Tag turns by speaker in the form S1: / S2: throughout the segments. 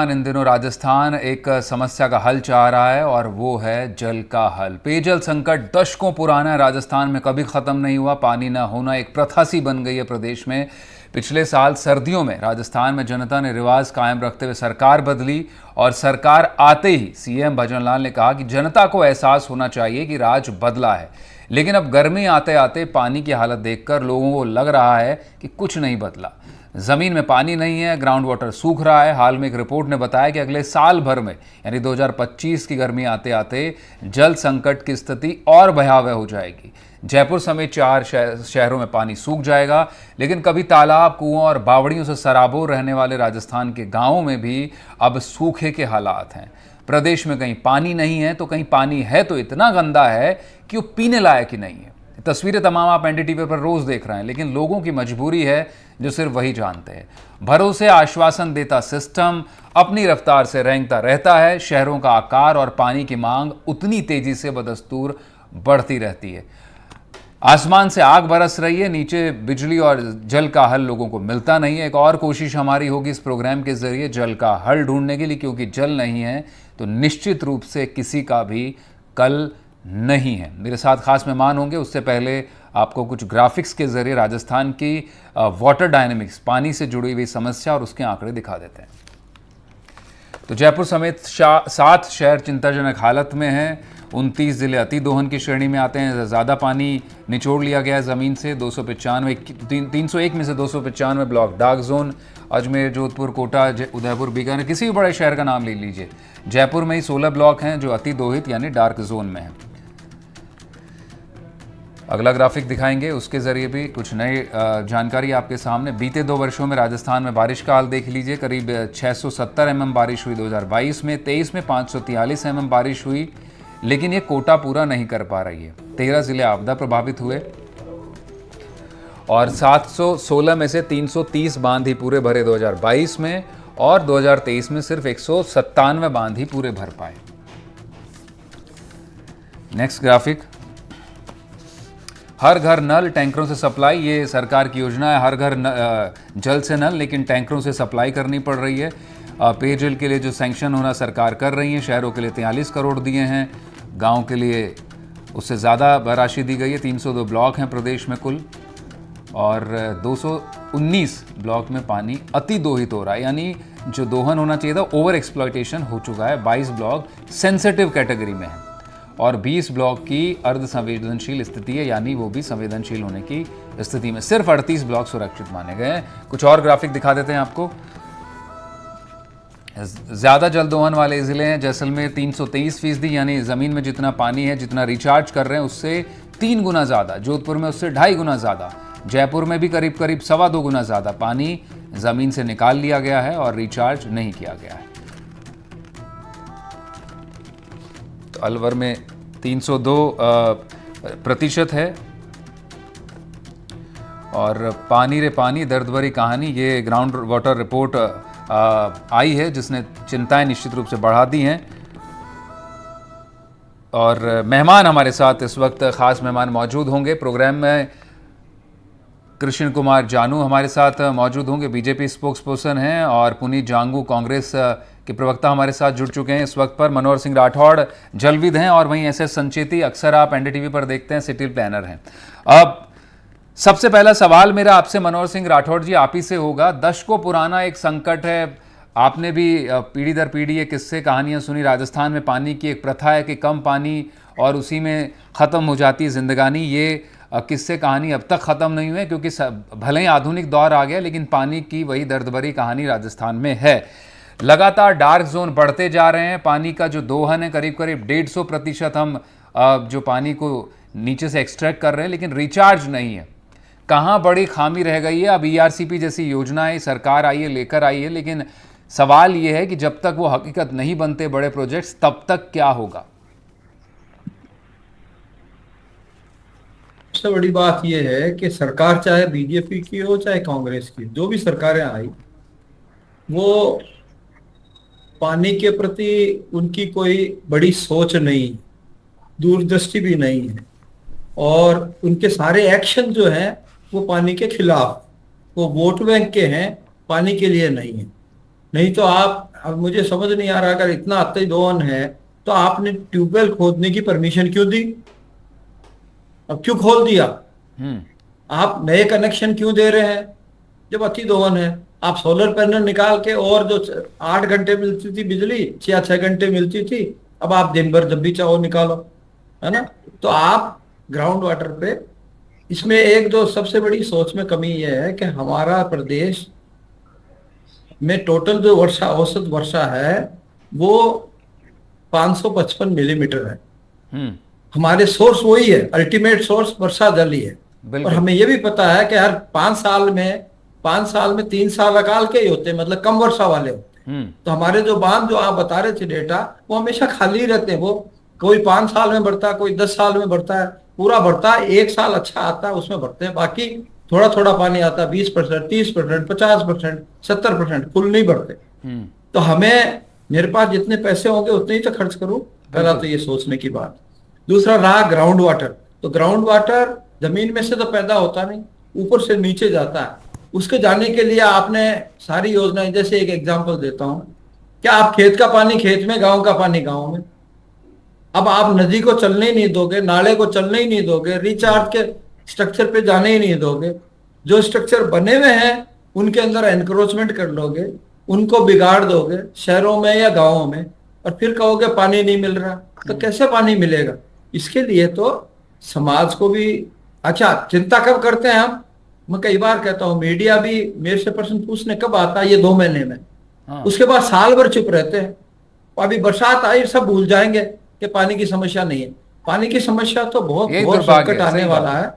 S1: इन दिनों राजस्थान एक समस्या का हल चाह रहा है और वो है जल का हल। पेयजल संकट दशकों पुराना है, राजस्थान में कभी ख़त्म नहीं हुआ। पानी ना होना एक प्रथा सी बन गई है प्रदेश में। पिछले साल सर्दियों में राजस्थान में जनता ने रिवाज कायम रखते हुए सरकार बदली और सरकार आते ही सीएम भजन लाल ने कहा कि जनता को एहसास होना चाहिए कि राज बदला है। लेकिन अब गर्मी आते आते पानी की हालत देखकर लोगों को लग रहा है कि कुछ नहीं बदला। ज़मीन में पानी नहीं है, ग्राउंड वाटर सूख रहा है। हाल में एक रिपोर्ट ने बताया कि अगले साल भर में यानी 2025 की गर्मी आते आते जल संकट की स्थिति और भयावह हो जाएगी। जयपुर समेत 4 शहरों में पानी सूख जाएगा। लेकिन कभी तालाब, कुओं और बावड़ियों से सराबोर रहने वाले राजस्थान के गांवों में भी अब सूखे के हालात हैं। प्रदेश में कहीं पानी नहीं है तो कहीं पानी है तो इतना गंदा है कि वो पीने लायक ही नहीं है। तस्वीरें तमाम आप एनडीटीवी पर रोज देख रहे हैं, लेकिन लोगों की मजबूरी है जो सिर्फ वही जानते हैं। भरोसे आश्वासन देता सिस्टम अपनी रफ्तार से रेंगता रहता है। शहरों का आकार और पानी की मांग उतनी तेजी से बदस्तूर बढ़ती रहती है। आसमान से आग बरस रही है, नीचे बिजली और जल का हल लोगों को मिलता नहीं है। एक और कोशिश हमारी होगी इस प्रोग्राम के जरिए जल का हल ढूंढने के लिए, क्योंकि जल नहीं है तो निश्चित रूप से किसी का भी कल नहीं है। मेरे साथ खास मेहमान होंगे, उससे पहले आपको कुछ ग्राफिक्स के जरिए राजस्थान की वाटर डायनेमिक्स, पानी से जुड़ी हुई समस्या और उसके आंकड़े दिखा देते हैं। तो जयपुर समेत 7 शहर चिंताजनक हालत में हैं। 29 जिले अति दोहन की श्रेणी में आते हैं। ज़्यादा पानी निचोड़ लिया गया है ज़मीन से। 301 में से 295 block dark zone. Ajmer, Jodhpur, Kota, Udaipur, Bikaner, किसी भी बड़े शहर का नाम ले लीजिए। जयपुर में ही 16 ब्लॉक हैं जो अति दोहित यानी डार्क जोन में हैं। अगला ग्राफिक दिखाएंगे, उसके जरिए भी कुछ नई जानकारी आपके सामने। बीते 2 वर्षों में राजस्थान में बारिश का हाल देख लीजिए। करीब 670 mm बारिश हुई 2022 में। 23 में 543 mm बारिश हुई, लेकिन ये कोटा पूरा नहीं कर पा रही है। 13 जिले आपदा प्रभावित हुए और 716 में से 330 बांध ही पूरे भरे 2022 में, और 2023 में सिर्फ 197 बांध ही पूरे भर पाए। नेक्स्ट ग्राफिक, हर घर नल, टैंकरों से सप्लाई। ये सरकार की योजना है, हर घर जल से नल, लेकिन टैंकरों से सप्लाई करनी पड़ रही है। पेयजल के लिए जो सैंक्शन होना सरकार कर रही है, शहरों के लिए 43 करोड़ दिए हैं, गांव के लिए उससे ज़्यादा राशि दी गई है। 302 ब्लॉक हैं प्रदेश में कुल, और 219 ब्लॉक में पानी अति दोहित हो रहा है, यानी जो दोहन होना चाहिए था ओवर एक्सप्लॉयटेशन हो चुका है। 22 ब्लॉक सेंसिटिव कैटेगरी में है और 20 ब्लॉक की अर्ध संवेदनशील स्थिति है, यानी वो भी संवेदनशील होने की स्थिति में। सिर्फ 38 ब्लॉक सुरक्षित माने गए हैं। कुछ और ग्राफिक दिखा देते हैं आपको। ज़्यादा जल दोहन वाले ज़िले हैं जैसलमेर 323%, यानी ज़मीन में जितना पानी है, जितना रिचार्ज कर रहे हैं उससे 3 गुना ज़्यादा। जोधपुर में उससे 2.5 गुना ज़्यादा। जयपुर में भी करीब 2.25 गुना ज़्यादा पानी ज़मीन से निकाल लिया गया है और रिचार्ज नहीं किया गया है। तो अलवर में 302% है। और पानी रे पानी, दर्द भरी कहानी, ये ग्राउंड वाटर रिपोर्ट आई है जिसने चिंताएं निश्चित रूप से बढ़ा दी हैं। और मेहमान हमारे साथ इस वक्त खास मेहमान मौजूद होंगे प्रोग्राम में। कृष्ण कुमार जानू हमारे साथ मौजूद होंगे, बीजेपी स्पोक्स पर्सन हैं, और पुनीत जांगू कांग्रेस के प्रवक्ता हमारे साथ जुड़ चुके हैं इस वक्त पर। मनोहर सिंह राठौड़ जलविद हैं, और वहीं एसएस संचेती, अक्सर आप एनडीटीवी पर देखते हैं, सिटी प्लानर हैं। अब सबसे पहला सवाल मेरा आपसे मनोहर सिंह राठौड़ जी आप ही से होगा। दशकों पुराना एक संकट है, आपने भी पीढ़ी दर पीढ़ी ये किस्से कहानियां सुनी। राजस्थान में पानी की एक प्रथा है कि कम पानी और उसी में ख़त्म हो जाती है जिंदगानी। ये किस्से कहानी अब तक ख़त्म नहीं हुए, क्योंकि भले ही आधुनिक दौर आ गया, लेकिन पानी की वही दर्द भरी कहानी राजस्थान में है। लगातार डार्क जोन बढ़ते जा रहे हैं। पानी का जो दोहन है करीब करीब 150% हम जो पानी को नीचे से एक्सट्रैक्ट कर रहे हैं, लेकिन रिचार्ज नहीं है। कहाँ बड़ी खामी रह गई है? अब ईआरसीपी जैसी योजनाएं सरकार आई है, लेकर आई है, लेकिन सवाल ये है कि जब तक वो हकीकत नहीं बनते बड़े प्रोजेक्ट्स, तब तक क्या होगा?
S2: सबसे बड़ी बात यह है कि सरकार चाहे बीजेपी की हो चाहे कांग्रेस की, जो भी सरकारें आई, वो पानी के प्रति उनकी कोई बड़ी सोच नहीं, दूरदृष्टि भी नहीं है, और उनके सारे एक्शन जो हैं वो पानी के खिलाफ, वो वोट बैंक के हैं, पानी के लिए नहीं है। नहीं तो आप अब मुझे समझ नहीं आ रहा, अगर इतना अति दोहन है तो आपने ट्यूबवेल खोदने की परमिशन क्यों दी? अब क्यों खोल दिया?
S1: हम्म।
S2: आप नए कनेक्शन क्यों दे रहे हैं जब अति दोहन है? आप सोलर पैनल निकाल के, और जो 8 घंटे मिलती थी बिजली, 6 6 घंटे मिलती थी, अब आप दिन भर जब भी चाहो निकालो, है ना? तो आप ग्राउंड वाटर पे, इसमें एक जो सबसे बड़ी सोच में कमी यह है कि हमारा प्रदेश में टोटल जो वर्षा, औसत वर्षा है वो 555 मिलीमीटर है।
S1: हम्म।
S2: हमारे सोर्स वही है, अल्टीमेट सोर्स वर्षा जल ही है। और
S1: बिल्कुल।
S2: हमें यह भी पता है कि हर 5 साल में 3 साल अकाल के ही होते हैं, मतलब कम वर्षा वाले होते हैं।
S1: हम्म।
S2: तो हमारे जो बांध जो आप बता रहे थे डेटा, वो हमेशा खाली रहते हैं। वो कोई 5 साल में बढ़ता है, कोई 10 साल में बढ़ता है, पूरा बढ़ता है। एक साल अच्छा आता है उसमें बढ़ते हैं, बाकी थोड़ा थोड़ा पानी आता है, 20%, 30%, 50%, 70%, फुल नहीं बढ़ते।
S1: हम्म।
S2: तो हमें, मेरे पास जितने पैसे होंगे उतने ही तो खर्च करूं, पहला
S1: बिल्कुल।
S2: तो ये सोचने की बात। दूसरा रहा ग्राउंड वाटर। तो ग्राउंड वाटर जमीन में से तो पैदा होता नहीं, ऊपर से नीचे जाता है। उसके जाने के लिए आपने सारी योजनाएं, जैसे एक एग्जांपल देता हूं, क्या आप खेत का पानी खेत में, गांव का पानी गांव में? अब आप नदी को चलने ही नहीं दोगे, नाले को चलने ही नहीं दोगे, रिचार्ज के स्ट्रक्चर पे जाने ही नहीं दोगे। जो स्ट्रक्चर बने हुए हैं उनके अंदर एनक्रोचमेंट कर लोगे, उनको बिगाड़ दोगे शहरों में या गांवों में, और फिर कहोगे पानी नहीं मिल रहा। तो कैसे पानी मिलेगा? इसके लिए तो समाज को भी, अच्छा चिंता कब करते हैं हम? मैं कई बार कहता हूं, मीडिया भी मेरे से प्रश्न पूछने कब आता है? ये 2 महीने में।
S1: हाँ।
S2: उसके बाद साल भर चुप रहते हैं। अभी बरसात आई, सब भूल जाएंगे कि पानी की समस्या नहीं है। पानी की समस्या तो बहुत
S1: यही
S2: बहुत
S1: दुर्भाग्य
S2: संकट
S1: है,
S2: आने
S1: सही
S2: वाला
S1: बात है।
S2: है।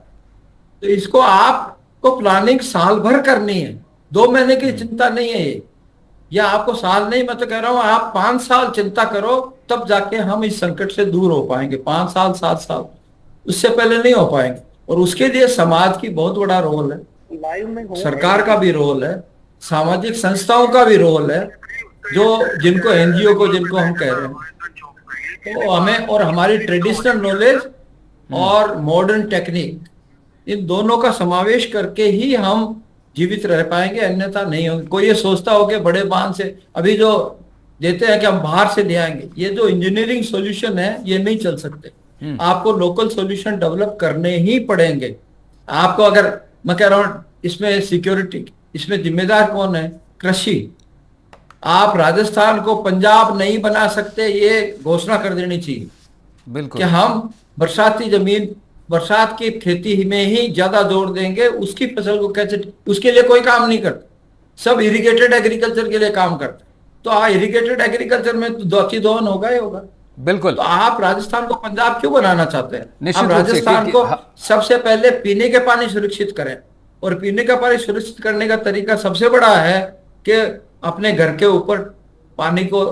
S2: तो इसको आपको प्लानिंग साल भर करनी है, 2 महीने की चिंता नहीं है ये। या आपको साल नहीं, मैं तो कह रहा हूं आप 5 साल चिंता करो, तब जाके हम इस संकट से दूर हो पाएंगे। 5 साल 7 साल, उससे पहले नहीं हो पाएंगे। और उसके लिए समाज की बहुत बड़ा रोल है, सरकार का भी रोल है, सामाजिक संस्थाओं का भी रोल है, जो जिनको एनजीओ को, जिनको हम कह रहे हैं। तो हमें, और हमारी ट्रेडिशनल नॉलेज और मॉडर्न टेक्निक, इन दोनों का समावेश करके ही हम जीवित रह पाएंगे, अन्यथा नहीं होंगे। कोई ये सोचता हो कि बड़े बांध से अभी जो देते हैं कि हम बाहर से ले आएंगे, ये जो इंजीनियरिंग सॉल्यूशन है ये नहीं चल सकते। आपको लोकल सॉल्यूशन डेवलप करने ही पड़ेंगे। आपको, अगर मैं कह रहा हूं इसमें सिक्योरिटी, इसमें जिम्मेदार कौन है? कृषि। आप राजस्थान को पंजाब नहीं बना सकते, ये घोषणा कर देनी चाहिए कि
S1: बिल्कुल।
S2: हम बरसाती जमीन, बरसात की खेती में ही ज्यादा जोर देंगे। उसकी फसल को कैसे, उसके लिए कोई काम नहीं करता, सब इरिगेटेड एग्रीकल्चर के लिए काम करते। तो इरिगेटेड एग्रीकल्चर में तो दोहन होगा ही होगा।
S1: बिल्कुल।
S2: तो आप राजस्थान को पंजाब क्यों बनाना चाहते हैं?
S1: निश्चित
S2: आप
S1: रूप से,
S2: राजस्थान
S1: क्योंकि
S2: को सबसे पहले पीने के पानी सुरक्षित करें, और पीने का पानी सुरक्षित करने का तरीका सबसे बड़ा है कि अपने घर के ऊपर पानी को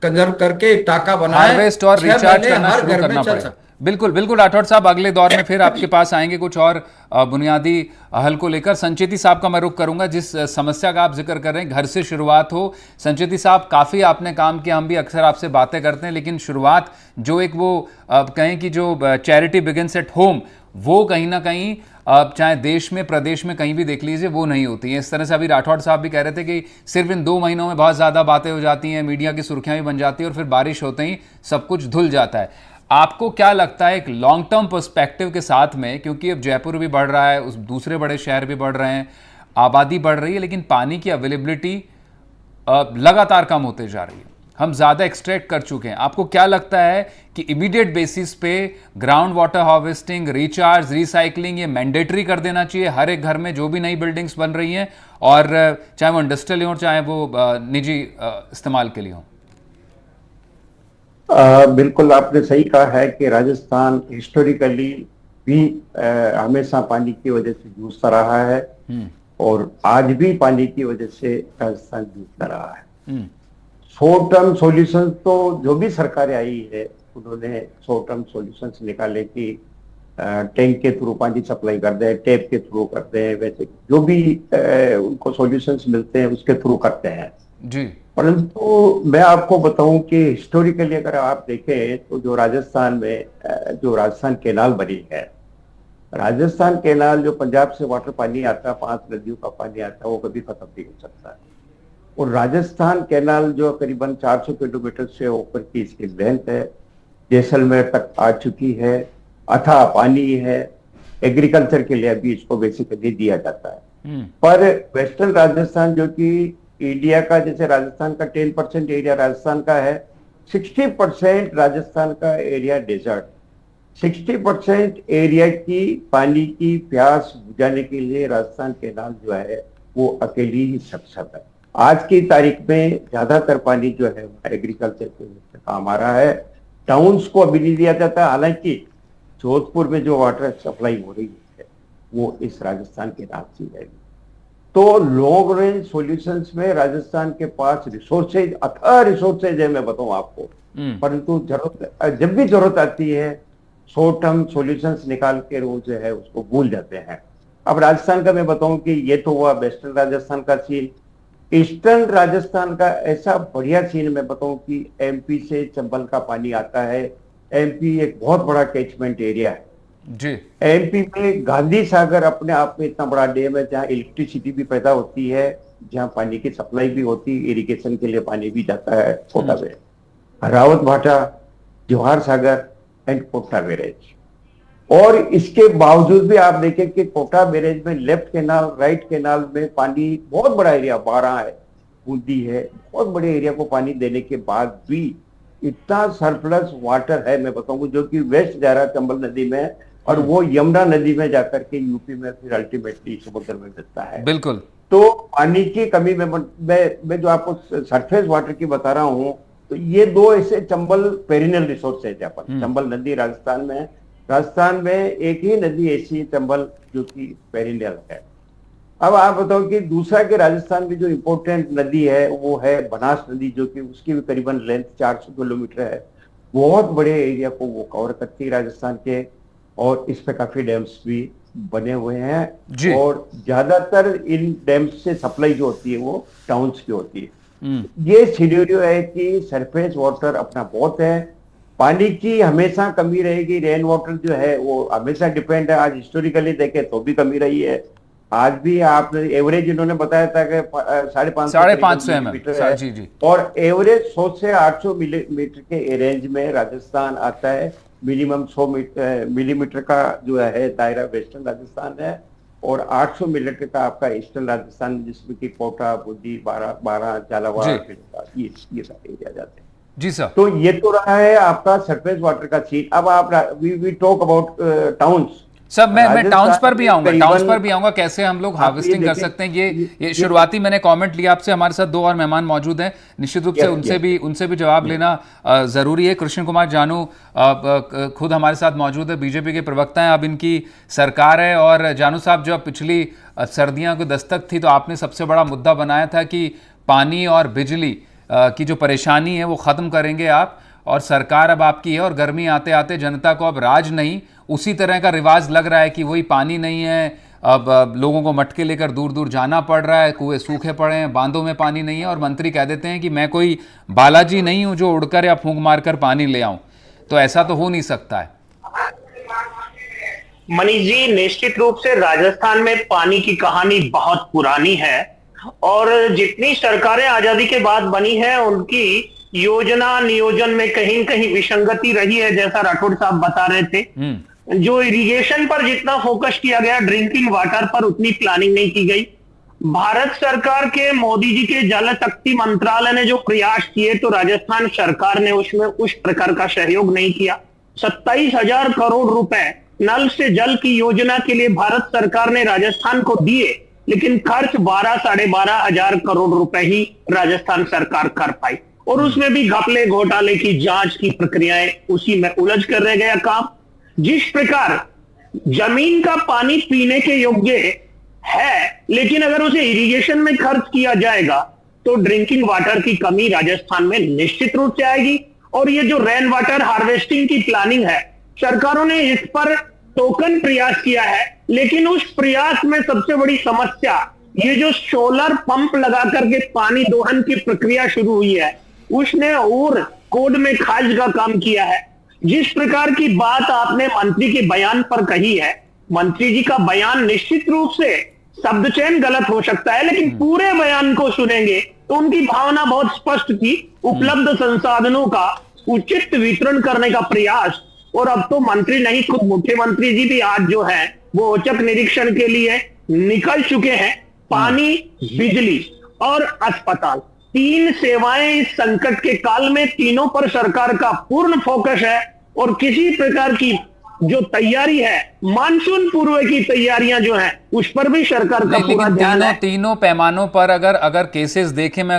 S2: कंजर्व करके एक टाका बनाए,
S1: हार्वेस्ट और
S2: 6
S1: रिचार्ज
S2: महीने
S1: करना
S2: हर
S1: शुरू
S2: घर
S1: करना
S2: में चल
S1: पड़ेगा।
S2: सकता।
S1: बिल्कुल बिल्कुल राठौड़ साहब, अगले दौर में फिर आपके पास आएंगे कुछ और बुनियादी हल को लेकर। संचेती साहब का मैं रुख करूंगा, जिस समस्या का आप जिक्र कर रहे हैं, घर से शुरुआत हो। संचेती साहब, काफ़ी आपने काम किया, हम भी अक्सर आपसे बातें करते हैं, लेकिन शुरुआत जो एक वो कहें कि जो चैरिटी बिगिंस एट होम, वो कहीं ना कहीं चाहे देश में प्रदेश में कहीं भी देख लीजिए वो नहीं होती है। इस तरह से अभी राठौड़ साहब भी कह रहे थे कि सिर्फ इन 2 महीनों में बहुत ज़्यादा बातें हो जाती हैं, मीडिया की सुर्खियां भी बन जाती हैं, और फिर बारिश होते ही सब कुछ धुल जाता है। आपको क्या लगता है एक लॉन्ग टर्म पर्सपेक्टिव के साथ में, क्योंकि अब जयपुर भी बढ़ रहा है, उस दूसरे बड़े शहर भी बढ़ रहे हैं, आबादी बढ़ रही है, लेकिन पानी की अवेलेबिलिटी लगातार कम होते जा रही है, हम ज़्यादा एक्सट्रैक्ट कर चुके हैं। आपको क्या लगता है कि इमीडिएट बेसिस पे ground water harvesting, recharge, recycling ये मैंडेटरी कर देना चाहिए हर एक घर में जो भी नई बिल्डिंग्स बन रही हैं, और चाहे वो इंडस्ट्रियल हो चाहे वो निजी इस्तेमाल के लिए हो?
S3: बिल्कुल आपने सही कहा है कि राजस्थान हिस्टोरिकली भी हमेशा पानी की वजह से जूझता रहा है, और आज भी पानी की वजह से राजस्थान जूझता रहा है। शॉर्ट टर्म सॉल्यूशन तो जो भी सरकारें आई है उन्होंने शॉर्ट टर्म सॉल्यूशंस निकाले कि टैंक के थ्रू पानी सप्लाई कर दें, टैप के थ्रू करते हैं, वैसे जो भी उनको सॉल्यूशंस मिलते हैं उसके थ्रू करते हैं
S1: जी।
S3: परंतु मैं आपको बताऊं कि हिस्टोरिकली अगर आप देखें तो जो राजस्थान में जो राजस्थान कैनाल बनी है, राजस्थान कैनाल जो पंजाब से वाटर पानी आता है, 5 नदियों का पानी आता है, वो कभी खत्म नहीं हो सकता। और राजस्थान कैनाल जो करीबन 400 किलोमीटर से ऊपर की इसकी लेंथ है, जैसलमेर तक आ चुकी है, अथाह पानी है, एग्रीकल्चर के लिए भी इसको बेसिकली दिया जाता है। पर वेस्टर्न राजस्थान जो कि इंडिया का, जैसे राजस्थान का 10% एरिया राजस्थान का है, 60% राजस्थान का एरिया डेजर्ट, 60% एरिया की पानी की प्यास बुझाने के लिए राजस्थान कैनाल जो है वो अकेली ही सक्षम है। आज की तारीख में ज्यादातर पानी जो है एग्रीकल्चर के लिए काम आ रहा है, टाउन्स को अभी नहीं दिया जाता। हालांकि जोधपुर में जो वाटर सप्लाई हो रही है वो इस राजस्थान कैनाल से जाएगी। तो लॉन्ग रेंज सॉल्यूशंस में राजस्थान के पास रिसोर्सेज, अथाह रिसोर्सेज है, मैं बताऊं आपको, परंतु जब भी जरूरत आती है शॉर्ट टर्म सॉल्यूशंस निकाल के वो जो है उसको भूल जाते हैं। अब राजस्थान का मैं बताऊं कि ये तो हुआ वेस्टर्न राजस्थान का सीन। ईस्टर्न राजस्थान का ऐसा बढ़िया सीन मैं बताऊं कि एमपी से चंबल का पानी आता है। एमपी एक बहुत बड़ा कैचमेंट एरिया है
S1: जी।
S3: एमपी में गांधी सागर अपने आप में इतना बड़ा डैम है जहाँ इलेक्ट्रिसिटी भी पैदा होती है, जहाँ पानी की सप्लाई भी होती है, इरिगेशन के लिए पानी भी जाता है। कोटा बैरेज, रावत भाटा, जवाहर सागर एंड कोटा बैरेज। और इसके बावजूद भी आप देखें कि कोटा बैरेज में लेफ्ट कैनाल, राइट कैनाल में पानी बहुत बड़ा एरिया, 12 है, बूंदी है, बहुत बड़े एरिया को पानी देने के बाद भी इतना सरप्लस वाटर है, मैं बताऊंगा, जो कि वेस्ट जा रहा है चंबल नदी में, और वो यमुना नदी में जाकर के यूपी में फिर अल्टीमेटली समुद्र में मिलता है।
S1: बिल्कुल।
S3: तो पानी की कमी में मैं जो आपको सरफेस वाटर की बता रहा हूँ, तो ये दो ऐसे चंबल पेरिनल रिसोर्स है। चंबल नदी राजस्थान में एक ही नदी ऐसी है चंबल जो कि पेरिनल है। अब आप बताओ कि दूसरा के राजस्थान की जो इम्पोर्टेंट नदी है वो है बनास नदी, जो कि उसकी भी करीबन लेंथ 400 किलोमीटर है। बहुत बड़े एरिया को वो कवर करती है राजस्थान के, और इस पे काफी डैम्स भी बने हुए हैं, और ज्यादातर इन डैम्स से सप्लाई जो होती है वो टाउन्स की होती है। ये सिनेरियो है कि सरफेस वाटर अपना बहुत है, पानी की हमेशा कमी रहेगी। रेन वाटर जो है वो हमेशा डिपेंड है, आज हिस्टोरिकली देखें तो भी कमी रही है। आज भी आपने एवरेज इन्होंने बताया था कि 550 मिलीमीटर है, जी। और एवरेज 100 से 800 मिलीमीटर के रेंज में राजस्थान आता है। मिनिमम 100 मिलीमीटर का जो है दायरा वेस्टर्न राजस्थान है, और 800 मिलीमीटर का आपका ईस्टर्न राजस्थान, जिसमें कि कोटा, बूंदी, बारा, झालावाड़, ये सारे एरिया जाते हैं।
S1: जी सर।
S3: तो ये तो रहा है आपका सरफेस वाटर का सीन। अब आप we talk about towns.
S1: Sir मैं टाउन्स पर भी आऊंगा, कैसे हम लोग हार्वेस्टिंग कर सकते हैं। ये शुरुआती मैंने कमेंट लिया आपसे। हमारे साथ दो और मेहमान मौजूद हैं, निश्चित रूप से उनसे भी जवाब लेना जरूरी है। कृष्ण कुमार जानू खुद हमारे साथ मौजूद है, बीजेपी के प्रवक्ता हैं, अब इनकी सरकार है। और जानू साहब, जब पिछली सर्दियों की दस्तक थी तो आपने सबसे बड़ा मुद्दा बनाया था कि पानी और बिजली की जो परेशानी है वो ख़त्म करेंगे आप, और सरकार अब आपकी है। और गर्मी आते आते जनता को अब राज नहीं, उसी तरह का रिवाज लग रहा है कि वही पानी नहीं है, अब लोगों को मटके लेकर दूर दूर जाना पड़ रहा है, कुएं सूखे पड़े हैं, बांधों में पानी नहीं है, और मंत्री कह देते हैं कि मैं कोई बालाजी नहीं हूं जो उड़कर या फूंक मारकर पानी ले आऊं। तो ऐसा तो हो नहीं सकता है।
S4: मनीष जी, निश्चित रूप से राजस्थान में पानी की कहानी बहुत पुरानी है, और जितनी सरकारें आजादी के बाद बनी है उनकी योजना नियोजन में कहीं कहीं विसंगति रही है, जैसा राठौड़ साहब बता रहे थे। जो इरिगेशन पर जितना फोकस किया गया, ड्रिंकिंग वाटर पर उतनी प्लानिंग नहीं की गई। भारत सरकार के मोदी जी के जल शक्ति मंत्रालय ने जो प्रयास किए, तो राजस्थान सरकार ने उसमें उस प्रकार का सहयोग नहीं किया। 27,000 करोड़ रुपए नल से जल की योजना के लिए भारत सरकार ने राजस्थान को दिए, लेकिन खर्च 12-12,500 करोड़ रुपए ही राजस्थान सरकार कर पाई, और उसमें भी घपले घोटाले की जांच की प्रक्रियाएं उसी में उलझ कर रह गया काम। जिस प्रकार जमीन का पानी पीने के योग्य है, लेकिन अगर उसे इरिगेशन में खर्च किया जाएगा तो ड्रिंकिंग वाटर की कमी राजस्थान में निश्चित रूप से आएगी। और ये जो रेन वाटर हार्वेस्टिंग की प्लानिंग है, सरकारों ने इस पर टोकन प्रयास किया है, लेकिन उस प्रयास में सबसे बड़ी समस्या ये जो सोलर पंप लगा करके पानी दोहन की प्रक्रिया शुरू हुई है, उसने और कोड में खाज का काम किया है। जिस प्रकार की बात आपने मंत्री के बयान पर कही है, मंत्री जी का बयान निश्चित रूप से शब्द चयन गलत हो सकता है, लेकिन पूरे बयान को सुनेंगे तो उनकी भावना बहुत स्पष्ट थी। उपलब्ध संसाधनों का उचित वितरण करने का प्रयास, और अब तो मंत्री नहीं, खुद मुख्यमंत्री जी भी आज जो है वो औचक निरीक्षण के लिए निकल चुके हैं। पानी, बिजली और अस्पताल, तीन सेवाएं इस संकट के काल में, तीनों पर सरकार का पूर्ण फोकस है। और किसी प्रकार की जो तैयारी है, मानसून पूर्व की तैयारियां जो हैं, उस पर भी सरकार का पूरा ध्यान है।
S1: तीनों पैमानों पर अगर केसेस देखें, मैं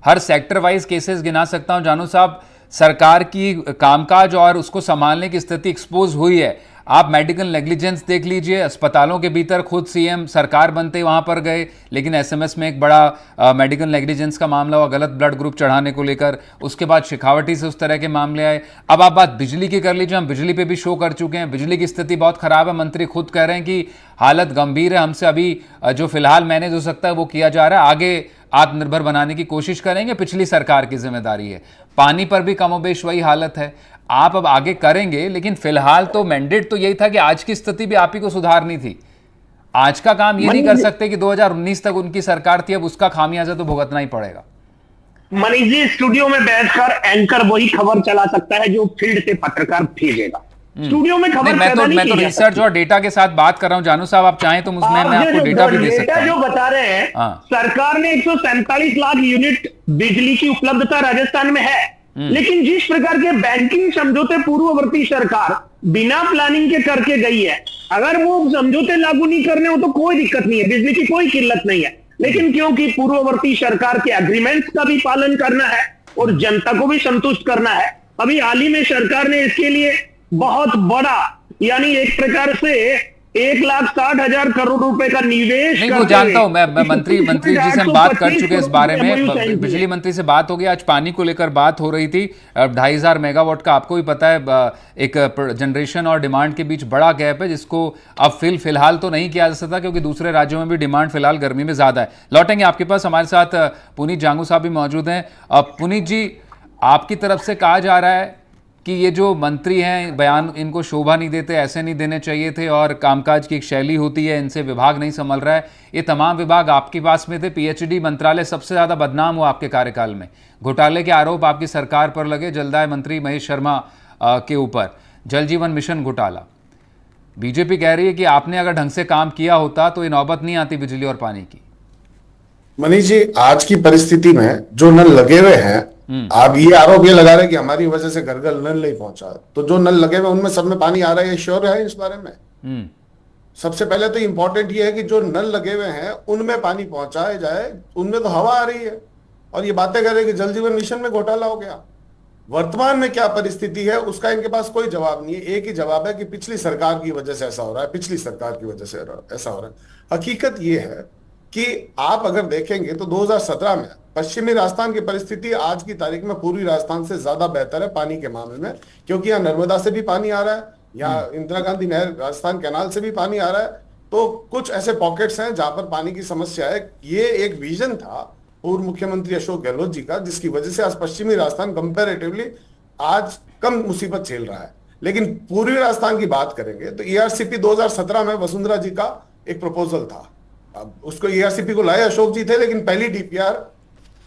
S1: हर सेक्टर वाइज केसेस गिना सकता हूं जानू साहब। सरकार की कामकाज और उसको संभालने की स्थिति एक्सपोज हुई है। आप मेडिकल नेग्लिजेंस देख लीजिए, अस्पतालों के भीतर खुद सीएम सरकार बनते वहां पर गए, लेकिन एसएमएस में एक बड़ा मेडिकल नेग्लिजेंस का मामला हुआ, गलत ब्लड ग्रुप चढ़ाने को लेकर। उसके बाद शेखावटी से उस तरह के मामले आए। अब आप बात बिजली की कर लीजिए, हम बिजली पे भी शो कर चुके हैं। बिजली की स्थिति बहुत खराब है, मंत्री खुद कह रहे हैं कि हालत गंभीर है, हमसे अभी जो फिलहाल मैनेज हो सकता है वो किया जा रहा है, आगे आत्मनिर्भर बनाने की कोशिश करेंगे, पिछली सरकार की जिम्मेदारी है। पानी पर भी कमोबेश वही हालत है। आप अब आगे करेंगे, लेकिन फिलहाल तो मैंडेट तो यही था कि आज की स्थिति भी आप ही को सुधारनी थी। आज का काम ये नहीं कर सकते कि 2019 तक उनकी सरकार थी, अब उसका खामियाजा तो भुगतना ही पड़ेगा।
S4: मनीष जी, स्टूडियो में बैठकर एंकर वही खबर चला सकता है जो फील्ड से पत्रकार भेजेगा। स्टूडियो में खबर
S1: मैं तो रिसर्च और डेटा के साथ बात कर रहा हूं जानू साहब, आप चाहें तो उसमें मैं आपको डेटा भी दे सकता हूं।
S4: जो बता रहे हैं, सरकार ने 147 लाख यूनिट बिजली की उपलब्धता राजस्थान में है, लेकिन जिस प्रकार के बैंकिंग समझौते पूर्ववर्ती सरकार बिना प्लानिंग के करके गई है, अगर वो समझौते लागू नहीं करने हो तो कोई दिक्कत नहीं है, बिजली की कोई किल्लत नहीं है। लेकिन क्योंकि पूर्ववर्ती सरकार के एग्रीमेंट्स का भी पालन करना है और जनता को भी संतुष्ट करना है, अभी हाल ही में सरकार ने इसके लिए बहुत बड़ा, यानी एक प्रकार से 1,60,000 करोड़ रुपए का निवेश।
S1: नहीं, वो जानता हूं मैं, मंत्री जी से हम बात कर चुके हैं इस बारे में। बिजली मंत्री से बात हो गई, आज पानी को लेकर बात हो रही थी। 2,500 मेगावाट का आपको भी पता है, एक जनरेशन और डिमांड के बीच बड़ा गैप है, जिसको अब फिलहाल तो नहीं किया जा सकता, क्योंकि दूसरे राज्यों में भी डिमांड फिलहाल गर्मी में ज्यादा है। लौटेंगे आपके पास, हमारे साथ पुनीत जांगू साहब भी मौजूद हैं। पुनीत जी, आपकी तरफ से कहा जा रहा है कि ये जो मंत्री हैं, बयान इनको शोभा नहीं देते, ऐसे नहीं देने चाहिए थे, और कामकाज की एक शैली होती है, इनसे विभाग नहीं संभल रहा है। ये तमाम विभाग आपके पास में थे, पीएचडी मंत्रालय सबसे ज़्यादा बदनाम हुआ आपके कार्यकाल में। घोटाले के आरोप आपकी सरकार पर लगे, जलदाय मंत्री महेश शर्मा के ऊपर। जल जीवन मिशन घोटाला, बीजेपी कह रही है कि आपने अगर ढंग से काम किया होता तो ये नौबत नहीं आती बिजली और पानी की।
S5: मनीष जी, आज की परिस्थिति में जो नल लगे हुए हैं, आप ये आरोप ये लगा रहे हैं कि हमारी वजह से घर घर नल नहीं पहुंचा, तो जो नल लगे हुए उनमें सब में पानी आ रहा है, ये श्योर है इस बारे में? सबसे पहले तो इंपॉर्टेंट ये है कि जो नल लगे हुए हैं उनमें पानी पहुंचाया जाए, उनमें तो हवा आ रही है। और ये बातें कर रहे हैं कि जल जीवन मिशन में घोटाला हो गया। वर्तमान में क्या परिस्थिति है उसका इनके पास कोई जवाब नहीं है। एक ही जवाब है कि पिछली सरकार की वजह से ऐसा हो रहा है, पिछली सरकार की वजह से ऐसा हो रहा है। हकीकत ये है कि आप अगर देखेंगे तो 2017 में पश्चिमी राजस्थान की परिस्थिति आज की तारीख में पूर्वी राजस्थान से ज्यादा बेहतर है पानी के मामले में, क्योंकि यहाँ नर्मदा से भी पानी आ रहा है, यहाँ इंदिरा गांधी नहर राजस्थान कैनाल से भी पानी आ रहा है। तो कुछ ऐसे पॉकेट्स हैं जहां पर पानी की समस्या है। ये एक विजन था पूर्व मुख्यमंत्री अशोक गहलोत जी का, जिसकी वजह से आज पश्चिमी राजस्थान कंपेरेटिवली आज कम मुसीबत झेल रहा है। लेकिन पूर्वी राजस्थान की बात करेंगे तो ईआरसीपी 2017 में वसुंधरा जी का एक प्रपोजल था। अब उसको ईआरसीपी को लाए अशोक जी थे, लेकिन पहली डीपीआर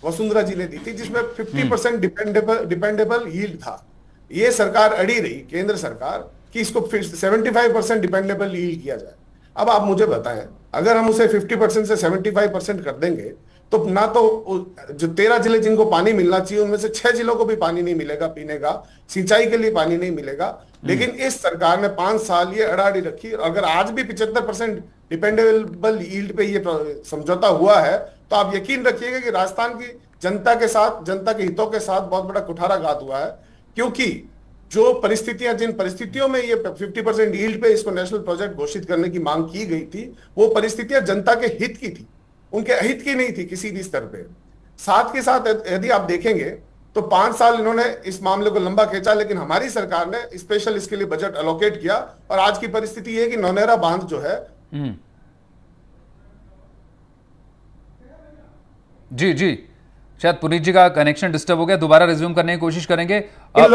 S5: वसुंधरा जी ने दी थी, जिसमें 50% डिपेंडेबल यील्ड था। ये सरकार अड़ी रही, केंद्र सरकार, कि इसको 75% डिपेंडेबल यील्ड किया जाए। अब आप मुझे बताएं, अगर हम उसे 50% से 75% कर देंगे तो ना तो जो 13 जिले जिनको पानी मिलना चाहिए उनमें से 6 जिलों को भी पानी नहीं मिलेगा पीने का, सिंचाई के लिए पानी नहीं मिलेगा। लेकिन इस सरकार ने 5 साल ये अड़ाड़ी रखी। अगर आज भी 75% डिपेंडेबल यील्ड पे ये समझौता हुआ है तो आप यकीन रखिएगा कि राजस्थान की जनता के साथ, जनता के हितों के साथ बहुत बड़ा कुठाराघात हुआ है। क्योंकि जो परिस्थितियां, जिन परिस्थितियों में ये 50% यील्ड पे इसको नेशनल प्रोजेक्ट घोषित करने की मांग की गई थी, वो परिस्थितियां जनता के हित की थी, उनके अहित की नहीं थी किसी भी स्तर पे। साथ के साथ यदि आप देखेंगे तो 5 साल इन्होंने इस मामले को लंबा खींचा, लेकिन हमारी सरकार ने स्पेशल इसके लिए बजट एलोकेट किया। और आज की परिस्थिति ये है कि नौनेरा बांध जो है,
S1: जी शायद पुनीत जी का कनेक्शन डिस्टर्ब हो गया, दोबारा रिज्यूम करने की कोशिश करेंगे।
S5: इन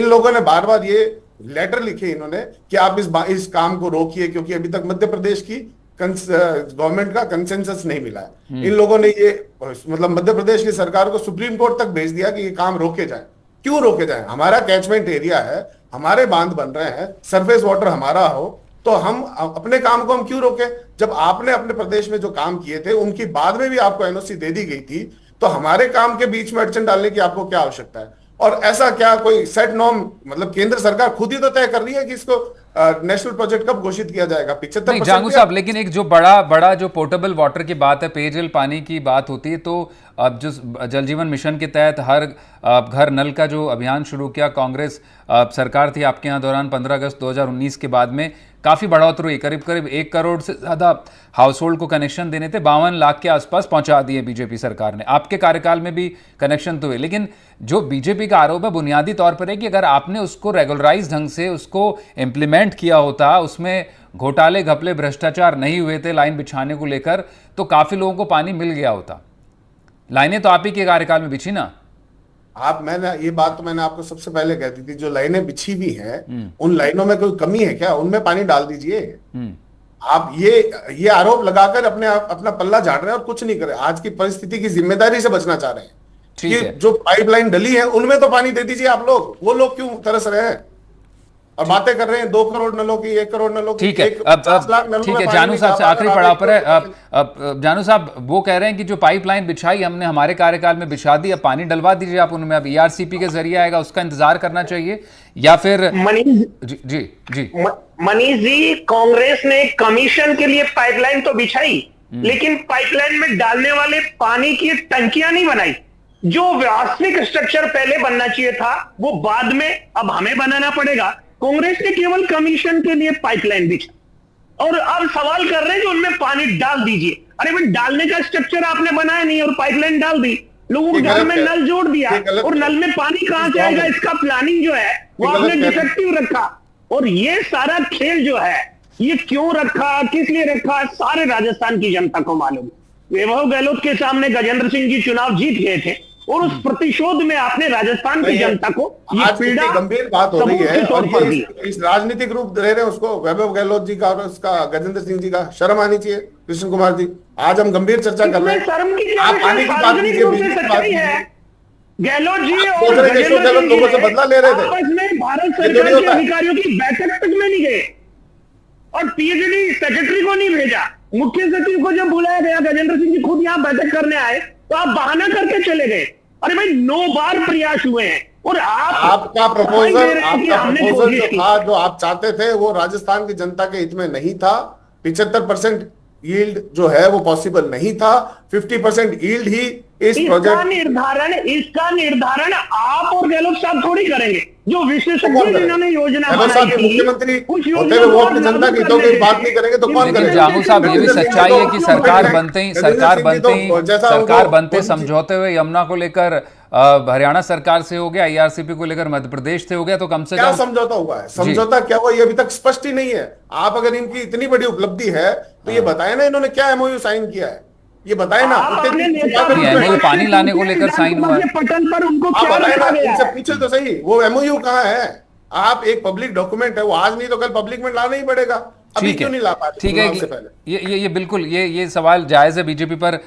S5: लोगों ने बार बार ये लेटर लिखे इन्होंने कि आप इस काम को रोकिए, क्योंकि अभी तक मध्य प्रदेश की गवर्नमेंट का कंसेंसस नहीं मिला है। इन लोगों ने ये मतलब मध्य प्रदेश की सरकार को सुप्रीम कोर्ट तक भेज दिया कि ये काम रोके जाए। क्यों रोके जाए? हमारा कैचमेंट एरिया है, हमारे बांध बन रहे हैं, सरफेस वाटर हमारा हो, तो हम अपने काम को हम क्यों रोके? जब आपने अपने प्रदेश में जो काम किए थे उनकी बाद में भी आपको एनओसी दे दी गई थी, तो हमारे काम के बीच में अड़चन डालने की आपको क्या आवश्यकता है? और ऐसा क्या कोई सेट नॉर्म, मतलब केंद्र सरकार खुद ही तो तय कर रही है कि इसको नेशनल प्रोजेक्ट कब घोषित किया जाएगा? 75%
S1: जांगू साहब, लेकिन एक जो बड़ा जो पोर्टेबल वाटर की बात है, पेयजल पानी की बात होती है, तो अब जो जल जीवन मिशन के तहत हर घर नल का जो अभियान शुरू किया कांग्रेस सरकार थी आपके यहाँ दौरान 15 अगस्त 2019 के बाद में काफ़ी बढ़ोतरी हुई, करीब करीब 1 करोड़ से ज़्यादा हाउस होल्ड को कनेक्शन देने थे, 52 लाख के आसपास पहुंचा दिए बीजेपी सरकार ने। आपके कार्यकाल में भी कनेक्शन तो हुए, लेकिन जो बीजेपी का आरोप है बुनियादी तौर पर है कि अगर आपने उसको रेगुलराइज ढंग से उसको इम्प्लीमेंट किया होता, उसमें घोटाले घपले भ्रष्टाचार नहीं हुए थे लाइन बिछाने को लेकर, तो काफ़ी लोगों को पानी मिल गया होता। लाइनें तो आप ही के कार्यकाल में बिछी ना।
S5: मैंने ये बात तो मैंने आपको सबसे पहले कह दी थी, जो लाइनें बिछी हुई हैं उन लाइनों में कोई कमी है क्या? उनमें पानी डाल दीजिए। आप ये आरोप लगाकर अपना पल्ला झाड़ रहे हैं और कुछ नहीं करे। आज की परिस्थिति की जिम्मेदारी से बचना चाह रहे हैं कि जो पाइपलाइन डली है उनमें तो पानी दे दीजिए आप लोग। वो लोग क्यों तरस रहे हैं और बातें कर रहे हैं 2 करोड़ नलों की, 1 करोड़ नलों की?
S1: ठीक है, ठीक है, जानू साहब से आखिरी पड़ाव पर है। अब जानू साहब वो कह रहे हैं कि जो पाइपलाइन बिछाई हमने हमारे कार्यकाल में बिछा दी, अब पानी डलवा दीजिए आप उनमें। अब ईआरसीपी के जरिए आएगा, उसका इंतजार करना चाहिए या फिर? जी
S4: मनीष जी, कांग्रेस ने कमीशन के लिए पाइपलाइन तो बिछाई, लेकिन पाइपलाइन में डालने वाले पानी की टंकियां नहीं बनाई। जो वास्तविक स्ट्रक्चर पहले बनना चाहिए था वो बाद में अब हमें बनाना पड़ेगा। कांग्रेस ने केवल कमीशन के लिए पाइपलाइन बिछा और अब सवाल कर रहे हैं कि उनमें पानी डाल दीजिए। अरे भाई, डालने का स्ट्रक्चर आपने बनाया नहीं और पाइपलाइन डाल दी, लोगों के घर में नल जोड़ दिया और नल में पानी कहां जाएगा, इसका प्लानिंग जो है वो आपने डिफेक्टिव रखा। और ये सारा खेल जो है ये क्यों रखा, किस लिए रखा, सारे राजस्थान की जनता को मालूम। वैभव गहलोत के सामने गजेंद्र सिंह जी चुनाव जीत गए थे और उस प्रतिशोध में आपने राजस्थान की जनता को ये पीड़ा
S5: गंभीर बात हो रही है और ये इस राजनीतिक रूप दे रहे हैं उसको वैभव गहलोत जी का और उसका गजेंद्र सिंह जी का। शर्म आनी चाहिए कृष्ण कुमार जी। आज हम गंभीर चर्चा कर रहे हैं,
S4: शर्म की
S5: आप पानी की बात कीजिए, बिजली की बात कीजिए।
S4: गहलोत जी और
S5: लोगों से बदला ले रहे थे,
S4: आपस में भारत सरकार के अधिकारियों की बैठक तक में नहीं गए और पीएचडी सेक्रेटरी को नहीं भेजा। मुख्य सचिव को जब बुलाया गया, गजेंद्र सिंह जी खुद यहाँ बैठक करने आए तो आप बहाना करके चले गए। अरे भाई, 9 बार प्रयास हुए हैं और
S5: आपका प्रपोजल जो था, जो आप चाहते थे, वो राजस्थान की जनता के हित में नहीं था। 75% यील्ड जो है वो पॉसिबल नहीं था। 50% यील्ड ही इस प्रोजेक्ट
S4: इसका निर्धारण आप और गहलोत साहब थोड़ी करेंगे। जो विशेषज्ञ जिन्होंने योजना बनाई,
S5: मुख्यमंत्री होते हुए वो अपनी जनता की हितों की बात नहीं करेंगे तो कौन करेगा?
S1: जामू साहब, ये भी सच्चाई है कि सरकार बनते समझौते हुए यमुना को लेकर हरियाणा सरकार से हो गया, आईआरसीपी को लेकर मध्य प्रदेश से हो गया, तो कम से
S5: क्या
S1: कम
S5: समझौता हुआ है? समझौता क्या हुआ ये अभी तक स्पष्ट ही नहीं है। आप अगर इनकी इतनी बड़ी उपलब्धि है तो ये बताए ना इन्होंने क्या एमओयू साइन किया है, ये बताए ना।
S1: एमओयू पानी लाने को लेकर साइन हुआ है,
S4: पटल पर उनको
S5: आप बताए ना, इनसे पूछे तो सही वो एमओयू कहाँ है। आप एक पब्लिक डॉक्यूमेंट है, वो आज नहीं तो कल पब्लिक में लाना ही पड़ेगा। अभी क्यों नहीं ला पाते?
S1: ठीक है, ये बिल्कुल ये सवाल जायज है बीजेपी पर,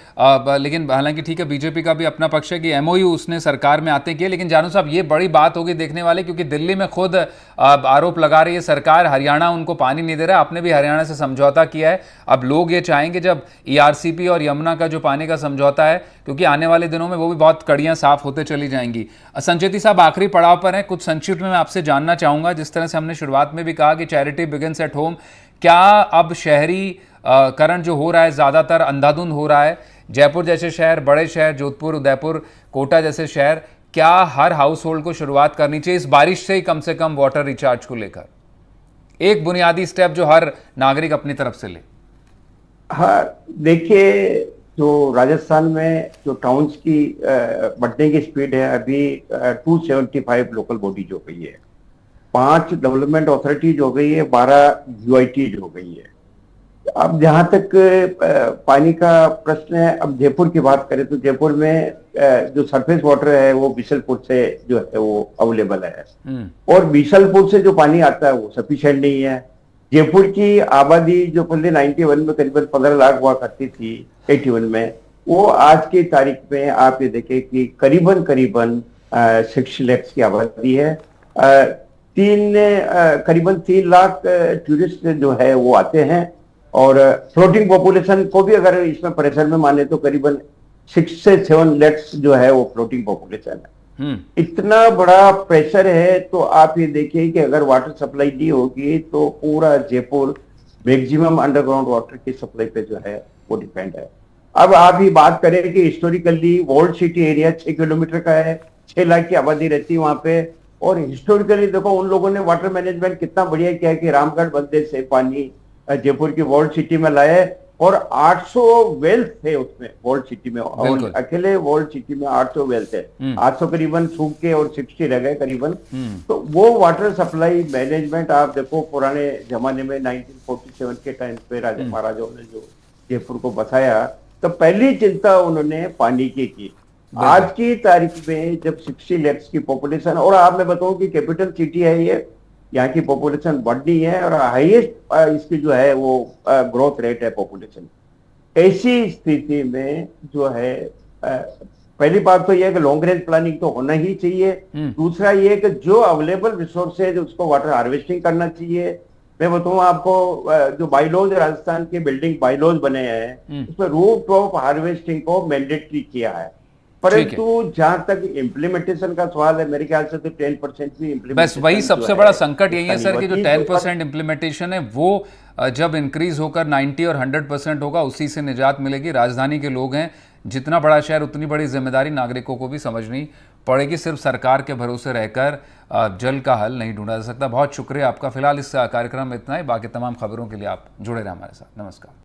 S1: लेकिन हालांकि ठीक है, बीजेपी का भी अपना पक्ष है कि एमओयू उसने सरकार में आते किए। लेकिन जानू साहब, ये बड़ी बात होगी देखने वाले, क्योंकि दिल्ली में खुद आरोप लगा रही है सरकार, हरियाणा उनको पानी नहीं दे रहा। आपने भी हरियाणा से समझौता किया है। अब लोग ये चाहेंगे जब ईआरसीपी और यमुना का जो पानी का समझौता है, क्योंकि आने वाले दिनों में वो भी बहुत कड़ियां साफ होते चली जाएंगी। संचेती साहब आखिरी पड़ाव पर हैं, कुछ संक्षिप्त में मैं आपसे जानना चाहूंगा, जिस तरह से हमने शुरुआत में भी कहा कि चैरिटी बिगिंस एट होम, क्या अब शहरीकरण जो हो रहा है ज़्यादातर अंधाधुंध हो रहा है? जयपुर जैसे शहर, बड़े शहर, जोधपुर, उदयपुर, कोटा जैसे शहर, क्या हर हाउस होल्ड को शुरुआत करनी चाहिए इस बारिश से ही कम से कम वाटर रिचार्ज को लेकर? एक बुनियादी स्टेप जो हर नागरिक अपनी तरफ से ले।
S3: हाँ, देखिए, जो राजस्थान में जो टाउन्स की बढ़ने की स्पीड है, अभी 275 लोकल बॉडीज हो गई है, 5 डेवलपमेंट अथॉरिटीज हो गई है, 12 यूआईटीज हो गई है। अब जहां तक पानी का प्रश्न है, अब जयपुर की बात करें तो जयपुर में जो सरफेस वाटर है वो बीसलपुर से जो है वो अवेलेबल है, और बीसलपुर से जो पानी आता है वो सफिशिएंट नहीं है। जयपुर की आबादी जो पहले 91 में करीबन 15 लाख हुआ करती थी, 81 में, वो आज की तारीख में आप ये देखें कि करीबन करीबन 6 लाख की आबादी है। करीबन 3 लाख टूरिस्ट जो है वो आते हैं, और फ्लोटिंग पॉपुलेशन को भी अगर इसमें प्रेशर में माने तो करीबन 6 से 7 लाख जो है वो फ्लोटिंग पॉपुलेशन है। इतना बड़ा प्रेशर है, तो आप ये देखिए कि अगर वाटर सप्लाई नहीं होगी तो पूरा जयपुर मैक्सिमम अंडरग्राउंड वाटर की सप्लाई पे जो है वो डिपेंड है। अब आप ये बात करें कि historically world city area 6 kilometre का है, 6 लाख की आबादी रहती है वहां पे, और हिस्टोरिकली देखो उन लोगों ने वाटर मैनेजमेंट कितना बढ़िया किया कि रामगढ़ बंदे से पानी जयपुर की वर्ल्ड सिटी में लाए, और 800 वेल थे उसमें वर्ल्ड सिटी में, और अकेले वर्ल्ड सिटी में 800 वेल थे। 800 करीबन सूख के और 60 रह गए करीबन। तो वो वाटर सप्लाई मैनेजमेंट आप देखो पुराने जमाने में 1947 के टाइम पे राजा महाराजाओं ने जो जयपुर को बसाया, तो पहली चिंता उन्होंने पानी की। आज की तारीख में जब 60 लाख की पॉपुलेशन, और आप मैं बताऊं कि कैपिटल सिटी है ये, यहाँ की पॉपुलेशन बढ़नी है और हाईएस्ट इसकी जो है वो ग्रोथ रेट है पॉपुलेशन। ऐसी स्थिति में जो है पहली बात तो यह है कि लॉन्ग रेंज प्लानिंग तो होना ही चाहिए। दूसरा ये कि जो अवेलेबल रिसोर्सेज उसको वाटर हार्वेस्टिंग करना चाहिए। मैं बताऊं आपको, जो बाइलॉज राजस्थान के बिल्डिंग बाइलॉज बने हैं उसमें रूफ टॉप हार्वेस्टिंग को मैंडेटरी किया है, परंतु जहां तक इम्प्लीमेंटेशन का सवाल है मेरे ख्याल से तो 10% भी इम्प्लीमेंटेशन,
S1: बस वही सबसे बड़ा संकट यही है सर कि जो 10% इम्प्लीमेंटेशन है वो जब इंक्रीज होकर 90 और 100% होगा उसी से निजात मिलेगी। राजधानी के लोग हैं, जितना बड़ा शहर उतनी बड़ी जिम्मेदारी नागरिकों को भी समझनी पड़ेगी। सिर्फ सरकार के भरोसे रहकर जल का हल नहीं ढूंढा जा सकता। बहुत शुक्रिया आपका। फिलहाल इस कार्यक्रम में इतना ही। बाकी तमाम खबरों के लिए आप जुड़े रहें हमारे साथ। नमस्कार।